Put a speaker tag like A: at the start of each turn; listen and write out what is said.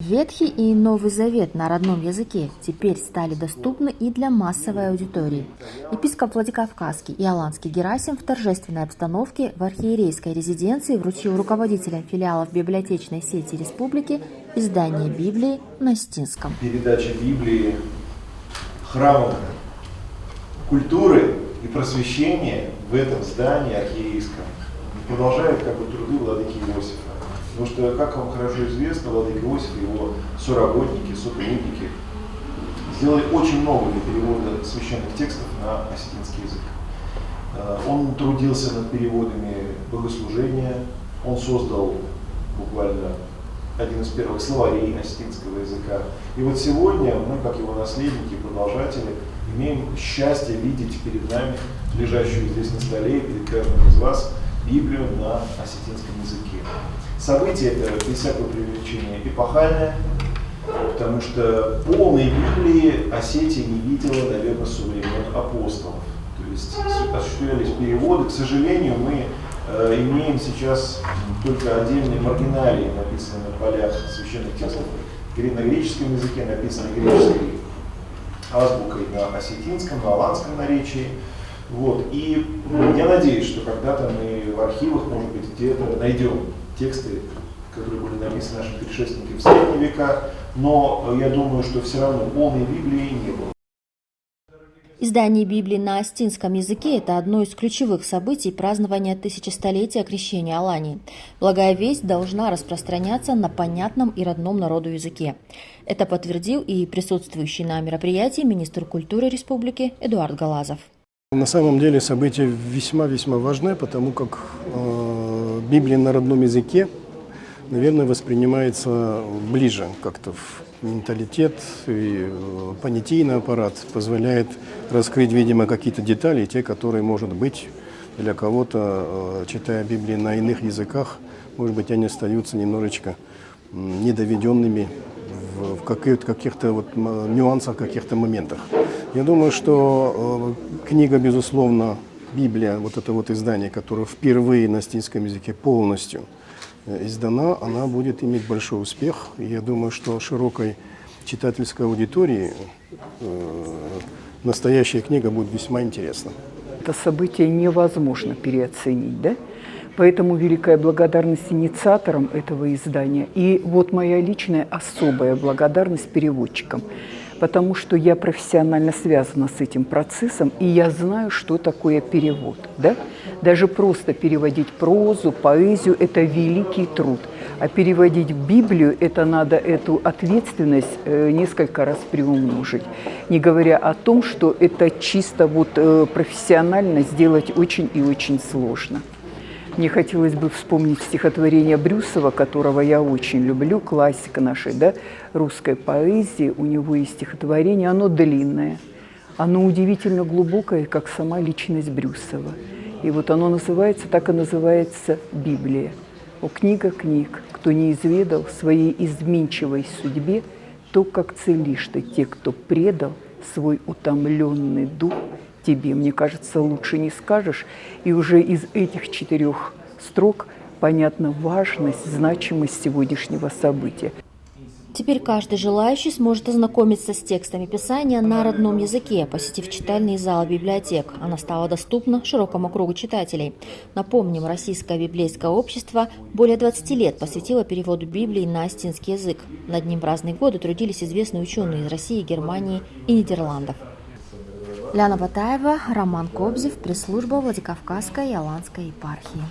A: Ветхий и Новый Завет на родном языке теперь стали доступны и для массовой аудитории. Епископ Владикавказский и Аланский Герасим в торжественной обстановке в архиерейской резиденции вручил руководителям филиалов библиотечной сети республики издание Библии на остинском.
B: Передача Библии храмом культуры и просвещения в этом здании архиерейском продолжает труды владыки Иосифа. Потому что, как вам хорошо известно, владыка Иосиф и его соработники, сотрудники сделали очень много для перевода священных текстов на осетинский язык. Он трудился над переводами богослужения, он создал буквально один из первых словарей осетинского языка. И вот сегодня мы, как его наследники и продолжатели, имеем счастье видеть перед нами, лежащую здесь на столе, перед каждым из вас, Библию на осетинском языке. Событие это, без всякого преувеличения, эпохальное, потому что полной Библии Осетия не видела, наверное, со времен апостолов. То есть осуществлялись переводы. К сожалению, мы имеем сейчас только отдельные маргиналии, написанные на полях священных текстов на греческом языке, написанные греческой азбукой на осетинском, на аланском наречии. Вот. И я надеюсь, что когда-то мы в архивах, может быть, где-то найдем тексты, которые были написаны нашими предшественниками в средние века, но я думаю, что все равно полной Библии не было.
A: Издание Библии на остинском языке – это одно из ключевых событий празднования тысячестолетия крещения Алании. Благая весть должна распространяться на понятном и родном народу языке. Это подтвердил и присутствующий на мероприятии министр культуры республики Эдуард Галазов.
C: На самом деле событие весьма важное, потому как Библия на родном языке, наверное, воспринимается ближе как-то в менталитет, и понятийный аппарат позволяет раскрыть, видимо, какие-то детали, те, которые, может быть, для кого-то, читая Библию на иных языках, может быть, они остаются немножечко недоведенными в каких-то нюансах, каких-то моментах. Я думаю, что книга, безусловно, Библия, это издание, которое впервые на остинском языке полностью издана, она будет иметь большой успех. И я думаю, что широкой читательской аудитории настоящая книга будет весьма интересна.
D: Это событие невозможно переоценить, да? Поэтому великая благодарность инициаторам этого издания. И вот моя личная особая благодарность переводчикам. Потому что я профессионально связана с этим процессом, и я знаю, что такое перевод. Да? Даже просто переводить прозу, поэзию – это великий труд. А переводить Библию – это надо эту ответственность несколько раз приумножить. Не говоря о том, что это чисто профессионально сделать очень и очень сложно. Мне хотелось бы вспомнить стихотворение Брюсова, которого я очень люблю, классика нашей русской поэзии. У него есть стихотворение, оно длинное, оно удивительно глубокое, как сама личность Брюсова. И оно называется, так и называется «Библия». «О, книга книг, кто не изведал своей изменчивой судьбе, то, как целишь ты те, кто предал свой утомленный дух тебе». Мне кажется, лучше не скажешь. И уже из этих 4 строк понятна важность, значимость сегодняшнего события.
A: Теперь каждый желающий сможет ознакомиться с текстами Писания на родном языке, посетив читальные залы библиотек. Она стала доступна широкому кругу читателей. Напомним, Российское библейское общество более 20 лет посвятило переводу Библии на остинский язык. Над ним в разные годы трудились известные ученые из России, Германии и Нидерландов. Ляна Батаева, Роман Кобзев, пресс-служба Владикавказской и Аланской епархии.